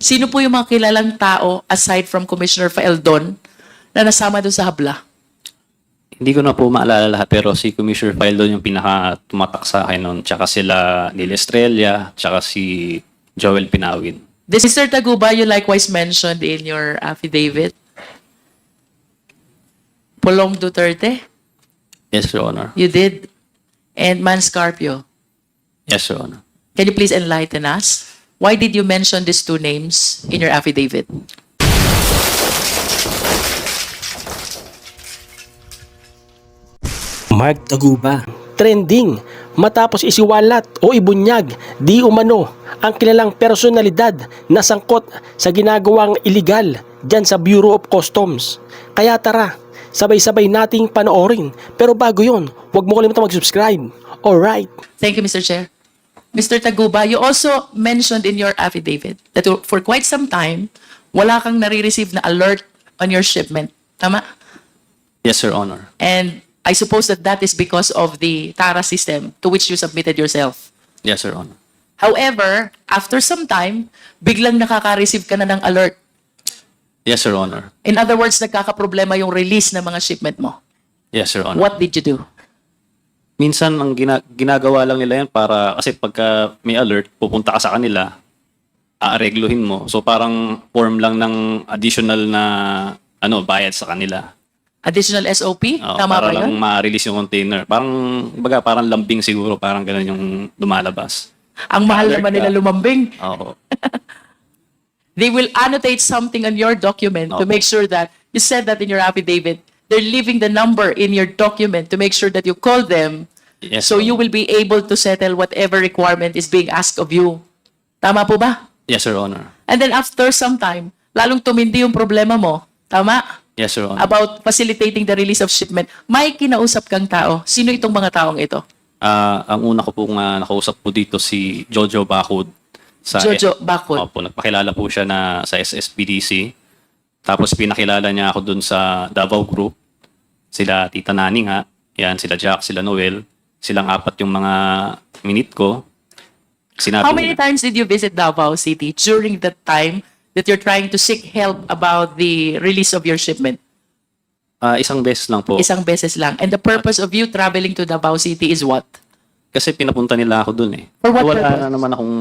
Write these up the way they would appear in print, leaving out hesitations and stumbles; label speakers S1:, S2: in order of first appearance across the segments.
S1: Sino po yung mga kilalang tao aside from Commissioner Faeldon na nasama doon sa habla?
S2: Hindi ko na po maalala lahat pero si Commissioner Faeldon yung pinaka tumatak sa akin noon. Tsaka sila Nila Estrella, tsaka si Joel Pinawin.
S1: This Mr. Taguba, you likewise mentioned in your affidavit. Pulong Duterte,
S2: Yes, Your Honor.
S1: you did. And Man Scarpio.
S2: Yes, Your Honor.
S1: Can you please enlighten us? Why did you mention these two names in your affidavit?
S3: Mark Taguba, trending matapos isiwalat o ibunyag di umano ang kilalang personalidad na sangkot sa ginagawang illegal dyan sa Bureau of Customs. Kaya tara, sabay-sabay nating panoorin. Pero bago yon, huwag mo kalimutan mag-subscribe. Alright.
S1: Thank you, Mr. Chair. Mr. Taguba, you also mentioned in your affidavit that for quite some time, wala kang nare-receive na alert on your shipment. Tama?
S2: Yes, Your Honor.
S1: And I suppose that that is because of the TARA system to which you submitted yourself.
S2: Yes, Your Honor.
S1: However, after some time, biglang nakaka-receive ka na ng alert.
S2: Yes, Your Honor.
S1: In other words, nagkakaproblema yung release ng mga shipment mo.
S2: Yes, Your Honor.
S1: What did you do?
S2: Minsan, ang ginagawa lang nila yan para, kasi pagka may alert, pupunta ka sa kanila, aaregluhin mo. So parang form lang ng additional na bayad sa kanila.
S1: Additional SOP?
S2: Oo,
S1: Tama
S2: para
S1: ba
S2: lang
S1: yun?
S2: ma-release yung container. Parang lambing siguro, parang ganun yung lumalabas.
S1: Ang mahal
S2: alert
S1: naman
S2: ka.
S1: nila lumambing.
S2: Oo.
S1: They will annotate something on your document to
S2: Opo.
S1: make sure that, you said that in your affidavit, they're leaving the number in your document to make sure that you call them
S2: Yes,
S1: so
S2: Your
S1: you
S2: Honor.
S1: will be able to settle whatever requirement is being asked of you. Tama po ba?
S2: Yes, Your Honor.
S1: And then after some time, lalong tumindi yung problema mo. Tama?
S2: Yes, Your Honor.
S1: About facilitating the release of shipment. May kinausap kang tao. Sino itong mga taong ito?
S2: Ang una ko pong nakausap po dito si Jojo Bacud.
S1: Jojo Bacud.
S2: Opo, nagpakilala po siya na sa SSPDC. Tapos pinakilala niya ako dun sa Davao Group. Sila Tita Nani nga. Yan, sila Jack, sila Noel. Silang apat yung mga minute ko. Sinabi
S1: How many
S2: niya-
S1: times did you visit Davao City during that time that you're trying to seek help about the release of your shipment?
S2: Isang beses lang po.
S1: Isang beses lang. And the purpose of you traveling to Davao City is what?
S2: Kasi pinapunta nila ako dun eh.
S1: For what
S2: Wala
S1: purpose?
S2: na naman akong,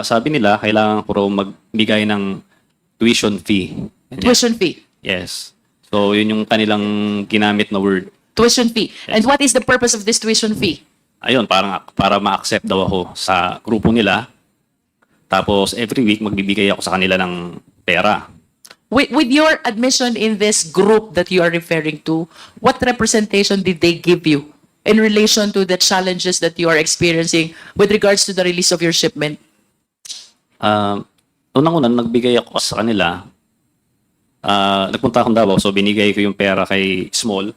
S2: sabi nila, kailangan ko raw magbigay ng tuition fee. Ganyan.
S1: Tuition fee.
S2: Yes. So, yun yung kanilang ginamit na word.
S1: Tuition fee. And what is the purpose of this tuition fee?
S2: Ayun, para ma-accept daw ako sa grupo nila. Tapos, every week, magbibigay ako sa kanila ng pera.
S1: With your admission in this group that you are referring to, what representation did they give you in relation to the challenges that you are experiencing with regards to the release of your shipment?
S2: Unang-una, nagbigay ako sa kanila. Nagpunta akong Davao, so binigay ko yung pera kay Small.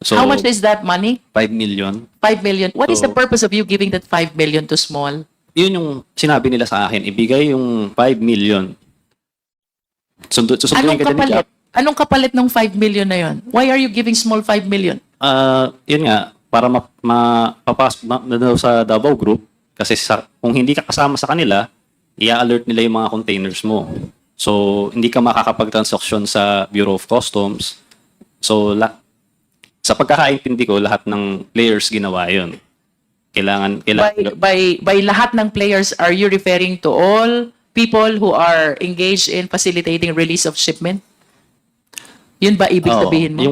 S2: So,
S1: How much is that money?
S2: 5 million.
S1: 5 million. What is the
S2: So-
S1: purpose of you giving that 5 million to Small?
S2: Yun yung sinabi nila sa akin, ibigay yung 5 million. Susunduin
S1: Anong
S2: ka din ni
S1: kapalit?
S2: Jack.
S1: Anong kapalit ng 5 million na yon? Why are you giving Small 5 million?
S2: Yun nga, para mapapasok na daw sa Davao Group, kasi kung hindi ka kasama sa kanila, i-alert nila yung mga containers mo. So, hindi ka makakapag-transaction sa Bureau of Customs. So, sa pagkakaintindi ko, lahat ng players ginawa yun. Kailangan
S1: By lahat ng players, are you referring to all people who are engaged in facilitating release of shipment? Yun ba ibig
S2: Oo,
S1: sabihin mo?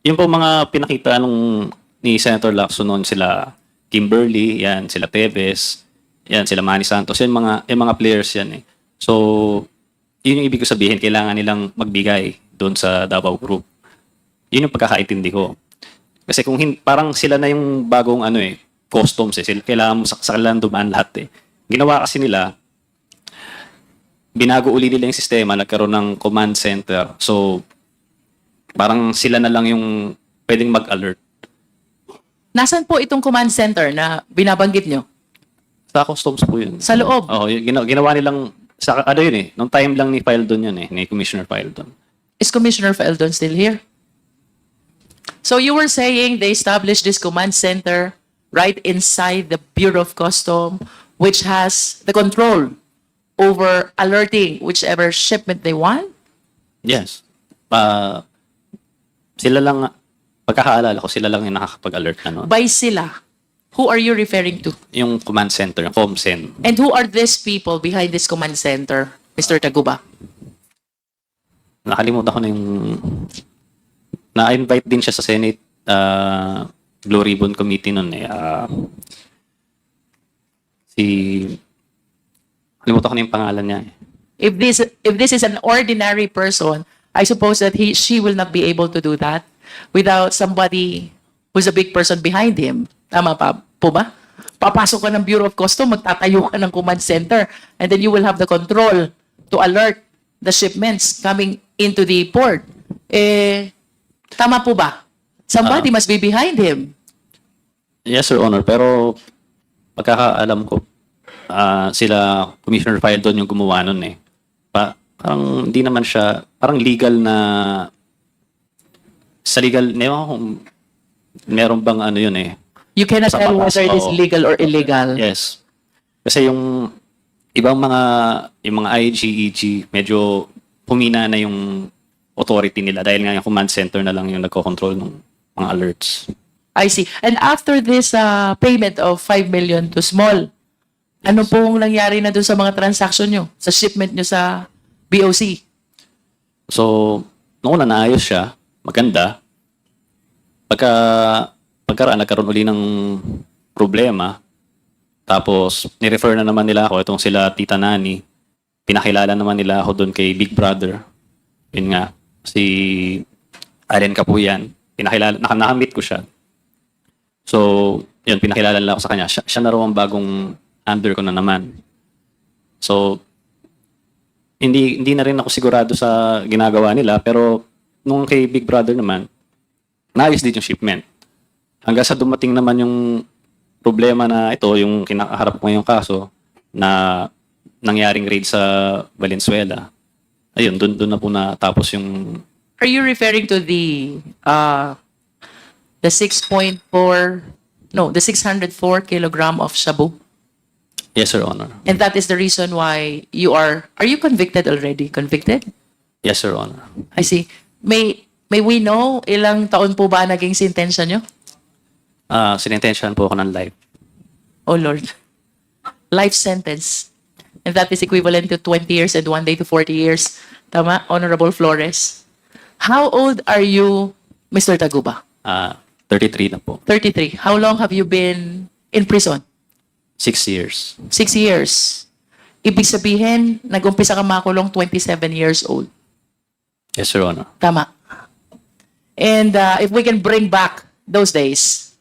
S2: yung po mga pinakita ni Senator Lacson noon, sila Kimberly, yan, sila Teves, yan, sila Manny Santos, yung mga players yan eh. So, yun yung ibig ko sabihin, kailangan nilang magbigay doon sa Davao Group. Yun yung pagkakaintindi ko. Kasi kung parang sila na yung bagong customs eh. Kailangan mo sa kanilang dumaan lahat eh. Ginawa kasi nila, binago uli nila yung sistema, nagkaroon ng command center. So, parang sila na lang yung pwedeng mag-alert.
S1: Nasaan po itong command center na binabanggit nyo?
S2: Sa customs po yun.
S1: Sa loob?
S2: Oo, ginawa nilang, yun eh, nung time lang ni Faeldon yun eh, ni Commissioner Faeldon.
S1: Is Commissioner Faeldon still here? So you were saying they established this command center right inside the Bureau of Customs, which has the control over alerting whichever shipment they want?
S2: Yes. Sila lang, pagkakaalala ko, sila lang yung nakakapag-alert na nun.
S1: By sila, who are you referring to?
S2: Yung command center, yung ComSend.
S1: And who are these people behind this command center, Mr. Taguba?
S2: Nakalimutan ko na yung... Na-invite din siya sa Senate Blue Ribbon Committee nun eh. Nakalimutan ko na yung pangalan niya eh.
S1: If this is an ordinary person, I suppose that she will not be able to do that without somebody who's a big person behind him. Tama pa po ba? Papasok ka ng Bureau of Customs, magtatayo ka ng command center, and then you will have the control to alert the shipments coming into the port. Tama po ba? Somebody must be behind him.
S2: Yes, Your Honor. Pero pagkakaalam ko, sila Commissioner Fayaldon yung gumawa nun eh. Parang hindi naman siya, parang legal na, sa legal, meron bang ano yun eh.
S1: You cannot
S2: Sa
S1: tell
S2: batas,
S1: whether it is
S2: oo.
S1: legal or illegal.
S2: Yes. Kasi yung ibang yung mga IG, EG, medyo humina na yung authority nila dahil nga yung command center na lang yung nagko-control ng mga alerts.
S1: I see. And after this payment of 5 million to Small, ano pong nangyari na doon sa mga transaction nyo? Sa shipment nyo sa BOC?
S2: So, noong una naayos siya, maganda. Nagkaroon uli ng problema, tapos ni-refer na naman nila ako, itong sila Tita Nani, pinakilala naman nila ako doon kay Big Brother. Yun nga, si Allen Capuyan, nakamit ko siya. So, yun, pinakilala nila ako sa kanya. Siya na raw ang bagong under ko na naman. So, hindi na rin ako sigurado sa ginagawa nila, pero nung kay Big Brother naman, naayos din yung shipment. Hanggang sa dumating naman yung problema na ito, yung kinakaharap ko ngayong kaso, na nangyaring raid sa Valenzuela. Ayun, doon na po natapos yung...
S1: Are you referring to the 6.4, no, the 604 kilogram of shabu?
S2: Yes, Your Honor.
S1: And that is the reason why are you convicted already? Convicted?
S2: Yes, Your Honor.
S1: I see. May we know ilang taon po ba naging sentensya nyo?
S2: Sinintensyahan po ako ng life.
S1: Oh Lord. Life sentence. And that is equivalent to 20 years and 1 day to 40 years. Tama, Honorable Flores? How old are you, Mr. Taguba?
S2: 33 na po.
S1: 33. How long have you been in prison?
S2: 6 years.
S1: 6 years. Ibig sabihin, nag-umpisa ka makulong 27 years old.
S2: Yes, Your Honor.
S1: Tama. And if we can bring back those days,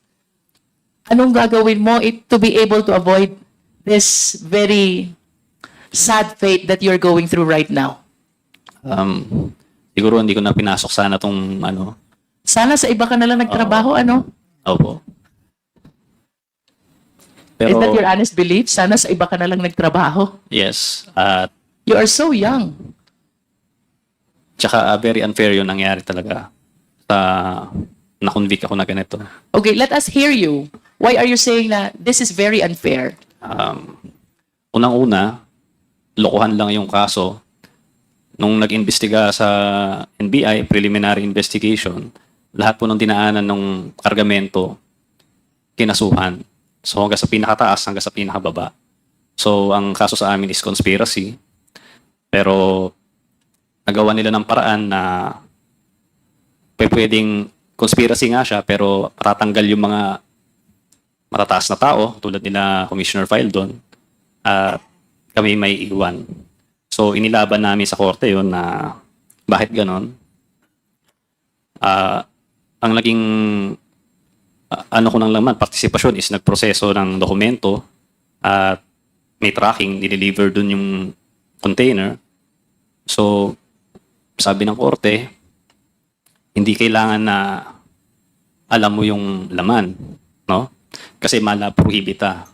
S1: anong gagawin mo to be able to avoid this very sad fate that you're going through right now?
S2: Siguro hindi ko na pinasok sana tong
S1: Sana sa iba ka na lang nagtrabaho, ano?
S2: Opo.
S1: Is
S2: Pero,
S1: that your honest belief? Sana sa iba ka na lang nagtrabaho.
S2: yes. At
S1: You are so young.
S2: tsaka very unfair yun nangyari talaga. Na-convict ako na ganito.
S1: Okay, let us hear you. Why are you saying that this is very unfair?
S2: Unang-una, lokohan lang yung kaso. Nung nag-imbestiga sa NBI, preliminary investigation, lahat po ng dinaanan ng kargamento, kinasuhan. So hanggang sa pinakataas, hanggang sa pinakababa. So ang kaso sa amin is conspiracy. Pero nagawa nila ng paraan na pwedeng conspiracy nga siya, pero matatanggal yung mga matataas na tao, tulad nila Commissioner Fayaldon, at kami may iwan. So inilaban namin sa korte yun na bakit ganon. Ang naging ano ko nang laman, partisipasyon is nagproseso ng dokumento at may tracking, nideliver dun yung container. So, sabi ng korte, hindi kailangan na alam mo yung laman, no? Kasi mala prohibita.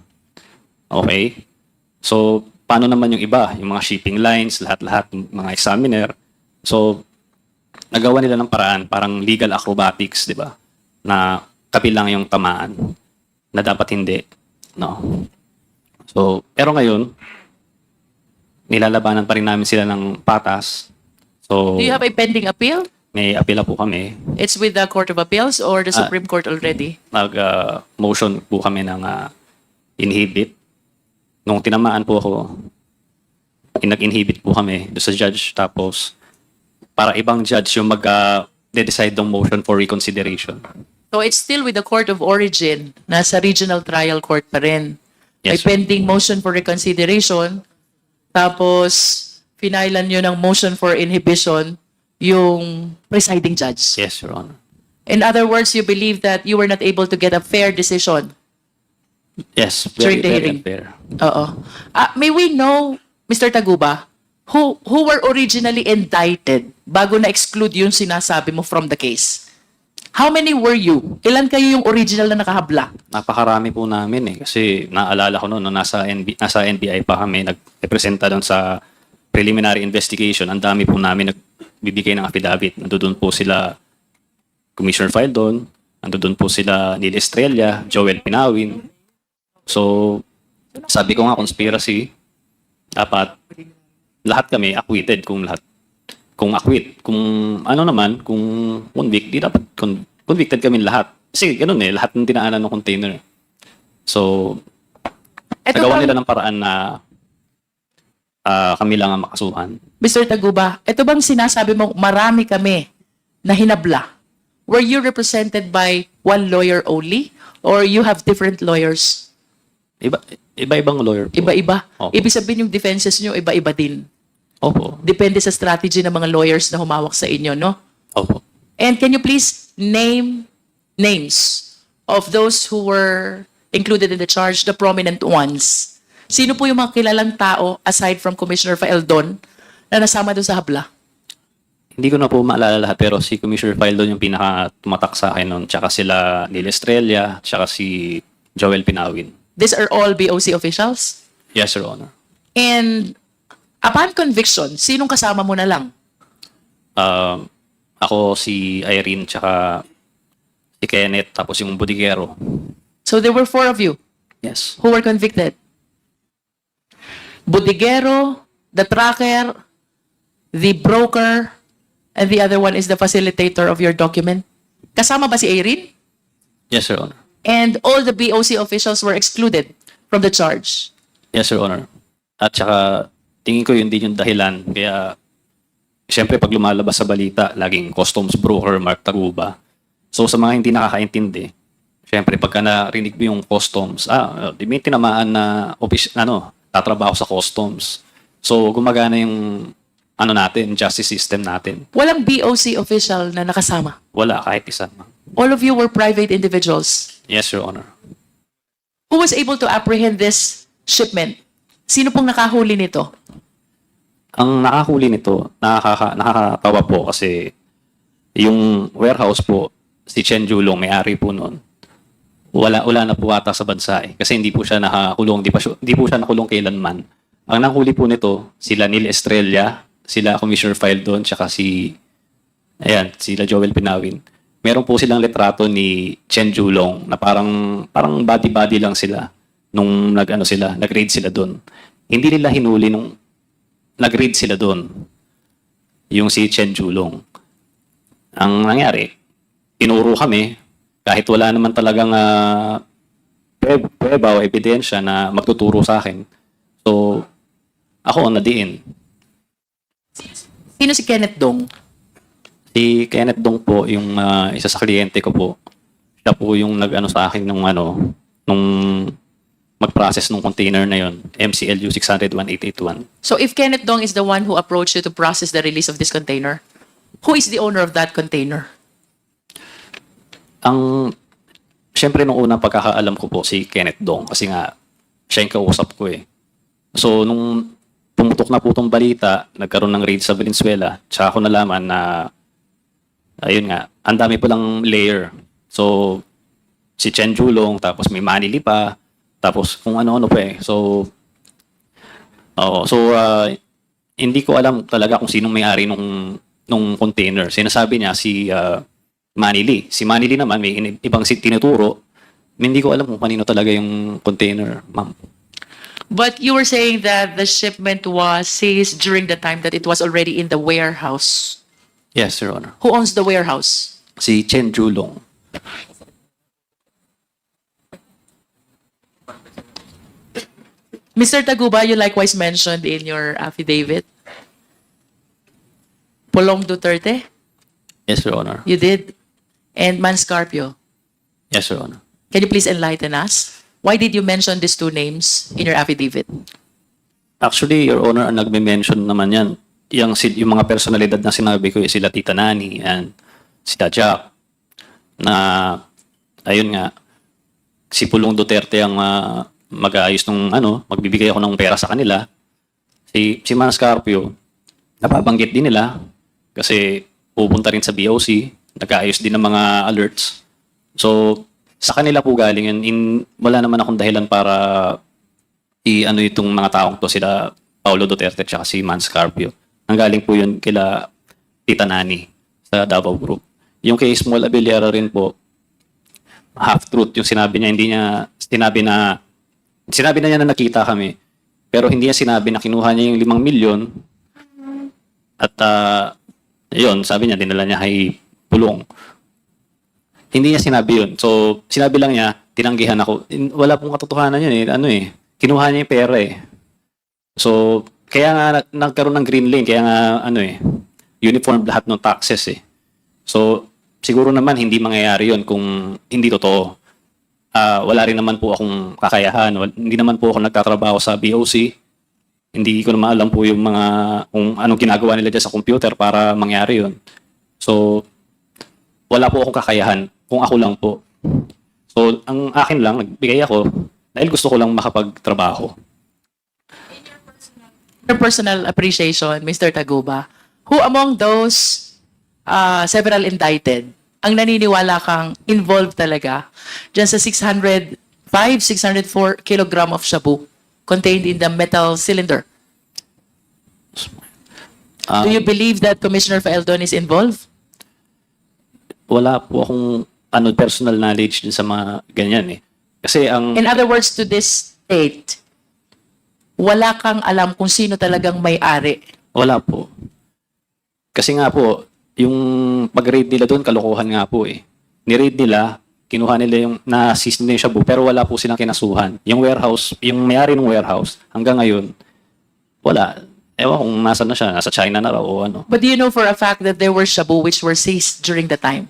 S2: Okay? So, paano naman yung iba? Yung mga shipping lines, lahat-lahat, mga examiner. So, nagawa nila ng paraan, parang legal acrobatics, di ba? Na kabilang yung tamaan na dapat hindi, no? So, pero ngayon nilalabanan pa rin namin sila ng patas. So,
S1: Do you have a pending appeal?
S2: may apela po kami.
S1: It's with the Court of Appeals or the Supreme Court already?
S2: Motion po kami ng inhibit. Nung tinamaan po ako, nag-inhibit po kami doon sa judge. Tapos, para ibang judge yung mag-decide ng motion for reconsideration.
S1: So it's still with the Court of Origin, nasa Regional Trial Court pa rin. May
S2: Yes, sir.
S1: pending motion for reconsideration, tapos finailan nyo ng motion for inhibition yung presiding judge.
S2: Yes, Your Honor.
S1: In other words, you believe that you were not able to get a fair decision.
S2: Yes,
S1: During
S2: very,
S1: the
S2: very
S1: hearing.
S2: unfair.
S1: Oo. May we know, Mr. Taguba, who were originally indicted bago na-exclude yung sinasabi mo from the case? How many were you? Ilan kayo yung original na nakahabla?
S2: Napakarami po namin kasi naalala ko noon, no, nasa NBI pa kami, nagpresenta doon sa preliminary investigation. Ang dami po namin nagbibigay ng affidavit. Nandoon po sila Commissioner Fildon, nandoon po sila Neil Estrella, Joel Pinawin. So, sabi ko nga, conspiracy, dapat lahat kami acquitted kung lahat. Kung acquit, kung ano naman, kung convict, di dapat convicted kami lahat. Kasi ganun lahat ng dinaanan ng container. So, nagawa nila ng paraan na kami lang ang makasuhan.
S1: Mr. Taguba, ito bang sinasabi mo marami kami na hinabla? Were you represented by one lawyer only? Or you have different lawyers?
S2: Iba-ibang lawyer po.
S1: Iba-iba?
S2: Opo.
S1: Ibig sabihin yung defenses nyo, iba-iba din.
S2: Opo.
S1: Depende sa strategy ng mga lawyers na humawak sa inyo, no?
S2: Opo.
S1: And can you please name names of those who were included in the charge, the prominent ones? Sino po yung mga kilalang tao aside from Commissioner Faeldon na nasama doon sa habla?
S2: Hindi ko na po maalala lahat pero si Commissioner Fildon yung pinaka tumatak sa akin noon. Tsaka sila Neil Estrella, tsaka si Joel Pinawin.
S1: These are all BOC officials?
S2: Yes, Your Honor.
S1: And upon conviction, sinong kasama mo na lang?
S2: Ako, si Irene, tsaka si Kenneth, tapos yung Budigero.
S1: So there were 4 of you
S2: Yes.
S1: who were convicted. Budigero, the tracker, the broker, and the other one is the facilitator of your document. Kasama ba si Irene?
S2: Yes, Your Honor.
S1: And all the BOC officials were excluded from the charge.
S2: Yes, Your Honor. At saka, tingin ko yun din yung dahilan. Kaya, siyempre, pag lumalabas sa balita, laging customs broker, Mark Taguba. So, sa mga hindi nakakaintindi, siyempre, pagka narinig mo yung customs, di may tinamaan na tatrabaho sa customs. So, gumagana yung natin, justice system natin.
S1: Walang BOC official na nakasama.
S2: Wala, kahit isa.
S1: All of you were private individuals.
S2: Yes, Your Honor.
S1: Who was able to apprehend this shipment? Sino pong nakahuli nito?
S2: Ang nakahuli nito, nakakatawa po kasi yung warehouse po, si Chen Julong, may-ari po noon. Wala na po ata sa bansa kasi hindi po siya nakakulong, hindi po siya nakulong kailanman. Ang nakahuli po nito, sila Neil Estrella, sila Commissioner Fildon, tsaka sila Joel Pinawin. Meron po silang litrato ni Chen Julong na parang body-body lang sila nung nag-raid sila doon. Hindi nila hinuli nung nag-raid sila doon. Yung si Chen Julong. Ang nangyari, tinuro kami kahit wala naman talagang pweba o ebidensya na magtuturo sa akin. So, ako nadiin.
S1: Sino si Kenneth Dong?
S2: Si Kenneth Dong po, yung isa sa kliyente ko po. Siya po yung sa akin nung mag-process ng container na yon, MCLU 600-1881.
S1: So if Kenneth Dong is the one who approached you to process the release of this container, who is the owner of that container?
S2: Siyempre nung unang pagkakaalam ko po si Kenneth Dong kasi nga siya yung kausap ko . So nung pumutok na po itong balita, nagkaroon ng raid sa Valenzuela, tsaka ako nalaman na ayun nga, ang dami po lang layer. So si Chen Julong, tapos may Manili pa, tapos kung ano-ano pa . So hindi ko alam talaga kung sinong may-ari nung container. Sinasabi niya si Manili. Si Manili naman may ibang tinuturo. Hindi ko alam kung kanino talaga yung container, ma'am.
S1: But you were saying that the shipment was seized during the time that it was already in the warehouse.
S2: Yes, Your Honor.
S1: Who owns the warehouse?
S2: Si Chen Julong.
S1: Mr. Taguba, you likewise mentioned in your affidavit. Polong Duterte,
S2: Yes, Your Honor.
S1: you did. And Manscarpio.
S2: Yes, Your Honor.
S1: Can you please enlighten us? Why did you mention these two names in your affidavit?
S2: Actually, Your Honor, ang nagme-mention naman yan, yung mga personalidad na sinabi ko, sila Tita Nani and sila Jack, na, ayun nga, si Pulong Duterte ang mag-aayos ng, magbibigay ako ng pera sa kanila. Si Manny Scarpio, napabanggit din nila, kasi pupunta rin sa BOC, nag-aayos din ng mga alerts. So, sa kanila po galing yun, wala naman akong dahilan para itong mga taong to, sila Paulo Duterte at si Manny Scarpio. Ang galing po yun kila Tita Nani sa Davao Group. Yung kay Small Abellera rin po, half-truth yung sinabi niya, sinabi na niya na nakita kami, pero hindi niya sinabi na kinuha niya yung 5 milyon at yun, sabi niya, dinala niya kay Pulong. Hindi niya sinabi yun. So, sinabi lang niya, tinanggihan ako. Wala pong katotohanan yun eh. Kinuha niya yung pera eh. So, kaya nga nagkaroon ng green lane, kaya nga uniform lahat ng taxes eh. So, siguro naman hindi mangyayari yun kung hindi totoo. Wala rin naman po akong kakayahan. Hindi naman po ako nagtatrabaho sa BOC. Hindi ko naman alam po yung mga kung anong ginagawa nila dyan sa computer para mangyari yun. So, wala po akong kakayahan kung ako lang po. So, ang akin lang, nagbigay ako dahil gusto ko lang makapagtrabaho.
S1: Your personal appreciation, Mr. Taguba, who among those several indicted ang naniniwala kang involved talaga dyan sa 604 kilogram of shabu contained in the metal cylinder? Do you believe that Commissioner Faeldon is involved?
S2: Wala po akong personal knowledge din sa mga ganyan eh. Kasi ang
S1: In other words, to this date, wala kang alam kung sino talagang may-ari.
S2: wala po. Kasi nga po, yung pag-raid nila doon, kalokohan nga po eh. Ni-raid nila, kinuha nila yung na-seize nila yung shabu, pero wala po silang kinasuhan. Yung warehouse, yung may-ari ng warehouse, hanggang ngayon, wala. Ewan kung nasa na siya, nasa China na raw o ano.
S1: But do you know for a fact that there were shabu which were seized during the time?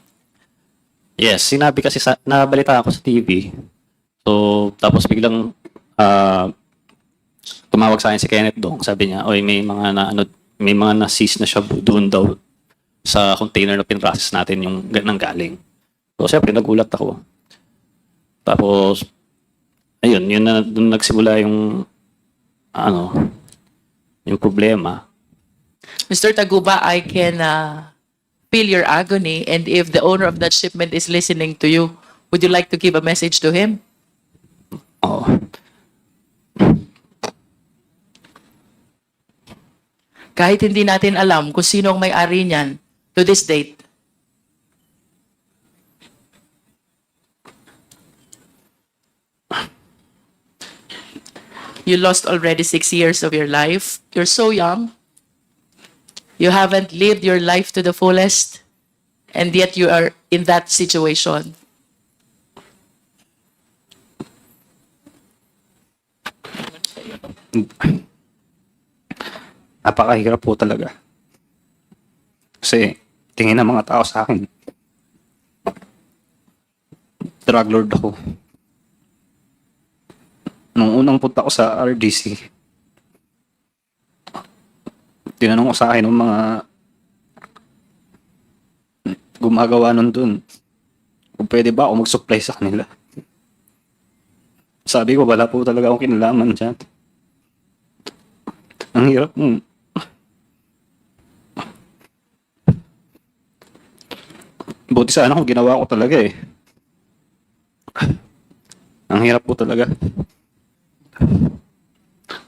S2: Yes, sinabi kasi nabalita ako sa TV. So, tapos biglang tumawag sa akin si Kenneth Dong. Sabi niya, oy, may mga na-seize na shabu doon daw sa container na pinrocess natin yung nang galing. So, syempre, nagulat ako. Tapos, ayun, yun na doon nagsimula yung yung problema.
S1: Mr. Taguba, I can feel your agony, and if the owner of that shipment is listening to you, would you like to give a message to him?
S2: Oo.
S1: Kahit hindi natin alam kung sino ang may-ari niyan to this date. You lost already 6 years of your life. You're so young. You haven't lived your life to the fullest, and yet you are in that situation.
S4: Napakahirap po talaga. Kasi tingin ng mga tao sa akin, drug lord ako. Nung unang punta ko sa RDC, tinanong ko sa akin ng mga gumagawa nun dun kung pwede ba ako mag-supply sa kanila. Sabi ko, wala po talaga akong kinalaman dyan. Ang hirap mo. Buti sana kung ginawa ko talaga eh. Ang hirap po talaga.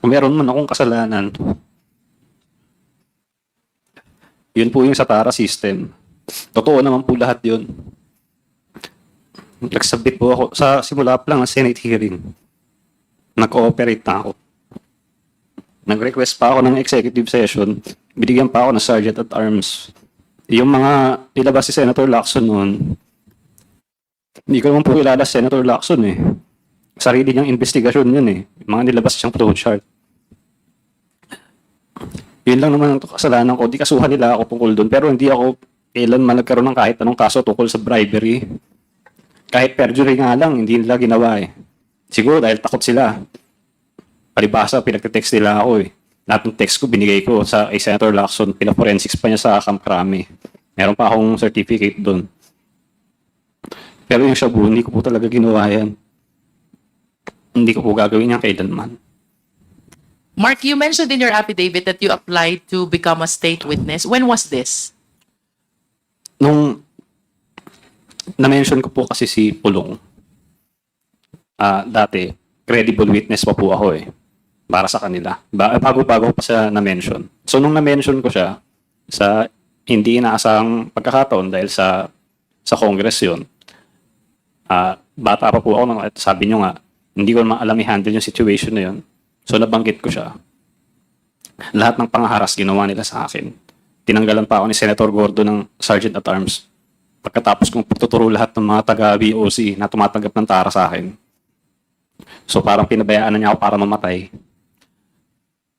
S4: Kung meron man akong kasalanan, yun po yung sa Tara system. Totoo naman po lahat yun. Nagsabit po ako sa simula pa lang ng Senate hearing. Nag-cooperate na ako.
S2: Nag-request pa ako ng executive session. Binigyan pa ako ng Sergeant at Arms. Yung mga ilabas si Senator Lacson noon, hindi ko naman po kilala si Senator Lacson eh. Sarili niyang investigasyon yun eh. Yung mga nilabas siyang flowchart. Yun lang naman ang kasalanan ko. Di kasuhan nila ako tungkol doon. Pero hindi ako kailanman nagkaroon ng kahit anong kaso tungkol sa bribery. Kahit perjury nga lang, hindi nila ginawa eh. Siguro dahil takot sila. Palibasa, pinagte-text nila ako eh. Lahat ng text ko, binigay ko sa kay Senator Lacson. Pina-forensics pa niya sa Camp Crame. Meron pa akong certificate doon. Pero yung shabu, hindi ko po talaga ginawa yan. Hindi ko po gagawin yan kailanman.
S1: Mark, you mentioned in your affidavit that you applied to become a state witness. When was this?
S2: Nung na-mention ko po kasi si Pulong, dati, credible witness pa po ako eh. Para sa kanila. Bago-bago pa siya na-mention. So, nung na-mention ko siya, sa hindi inaasang pagkakataon dahil sa Congress yun, bata pa po ako, sabi nyo nga, hindi ko naman alam i-handle yung situation na yun. So, nabanggit ko siya. Lahat ng pangaharas ginawa nila sa akin. Tinanggalan pa ako ni Senator Gordo ng Sergeant at Arms. Pagkatapos kong pagtuturo lahat ng mga taga-BOC na tumatanggap ng tara sa akin. So, parang pinabayaan na niya ako para mamatay.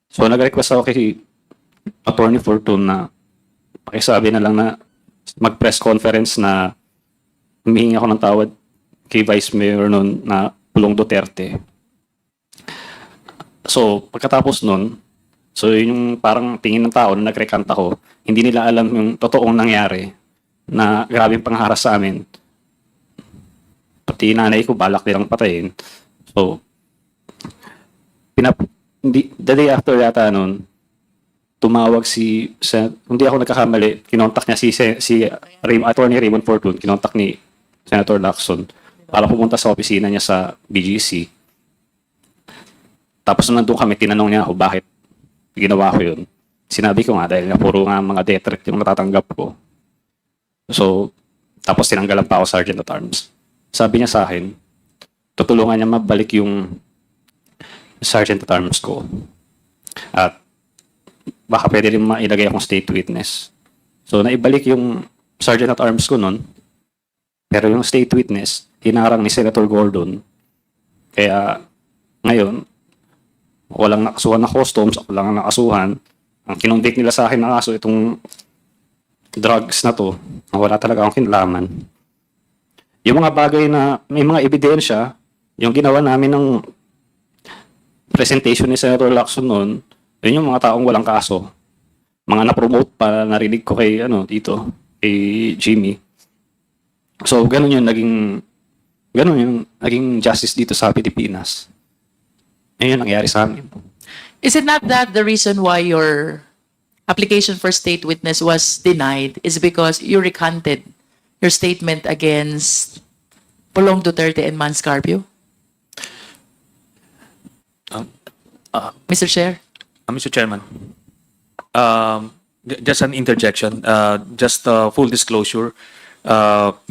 S2: So, nag-request ako kay Attorney Fortune na pakisabi na lang na mag-press conference na humihingi ako ng tawad kay Vice Mayor noon na Pulong Duterte. So, pagkatapos nun, so yun yung parang tingin ng tao na nagrekanta ko, hindi nila alam yung totoong nangyari na grabing pangharas sa amin. Pati nanay ko, balak nilang patayin. So, the day after yata nun, tumawag hindi ako nagkakamali, kinontak niya si Attorney Raymond Fortune, kinontak ni Senator Lacson para pumunta sa opisina niya sa BGC. Tapos nung nandun kami, tinanong niya ako bakit ginawa ko yun. Sinabi ko nga dahil nga puro nga mga death threat yung natatanggap ko. So, tapos tinanggalan pa ako Sergeant at Arms. Sabi niya sa akin, tutulungan niya mabalik yung Sergeant at Arms ko. At baka pwede rin mailagay akong state witness. So, naibalik yung Sergeant at Arms ko nun. Pero yung state witness, hinarang ni Senator Gordon. Kaya, ngayon, walang nakasuhan na customs, ako lang ang nakasuhan. Ang kinonvict nila sa akin na kaso, itong drugs na to, wala talaga akong kinalaman. Yung mga bagay na may mga ebidensya, yung ginawa namin ng presentation ni Senator Lacson noon, yun yung mga taong walang kaso. Mga na-promote pa, narinig ko kay, dito, kay Jimmy. So, ganun yung naging justice dito sa Pilipinas. Ayun nangyari sa amin.
S1: Is it not that the reason why your application for state witness was denied is because you recanted your statement against Pulong Duterte and Mans Carpio? Mr. Chair?
S5: Mr. Chairman, just an interjection, just full disclosure.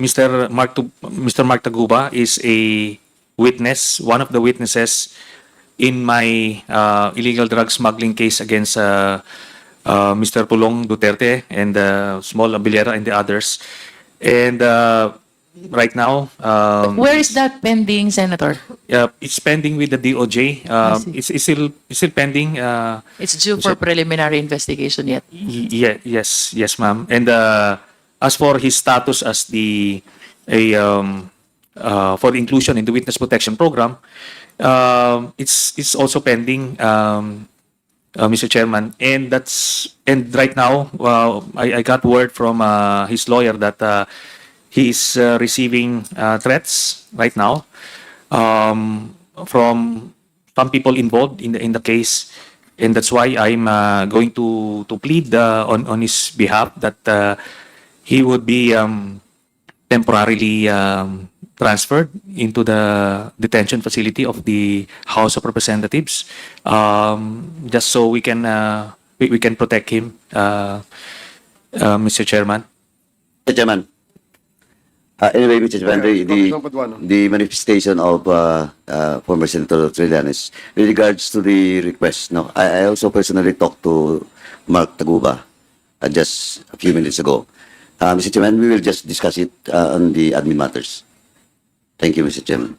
S5: Mr. Mark Taguba is a witness, one of the witnesses in my illegal drug smuggling case against Mr. Pulong Duterte and Small Abiliera and the others. And right now,
S1: Where is that pending, Senator?
S5: it's pending with the DOJ. It's still pending.
S1: It's due for preliminary investigation yet.
S5: Yes, ma'am. And as for his status as for the inclusion in the witness protection program, it's also pending, Mr. Chairman, and right now, I got word from his lawyer that he is receiving threats right now from some people involved in the case, and that's why I'm going to plead on his behalf that he would be temporarily transferred into the detention facility of the House of Representatives, just so we can protect him, Mr. Chairman.
S6: Mr. Chairman, Anyway, Mr. Chairman,
S7: Okay, Congressman Paduano.
S6: the manifestation of former Senator Trillanes with regards to the request, no, I also personally talked to Mark Taguba just a few minutes ago. Mr. Chairman, we will just discuss it on the admin matters. Thank you, Mr. Chairman.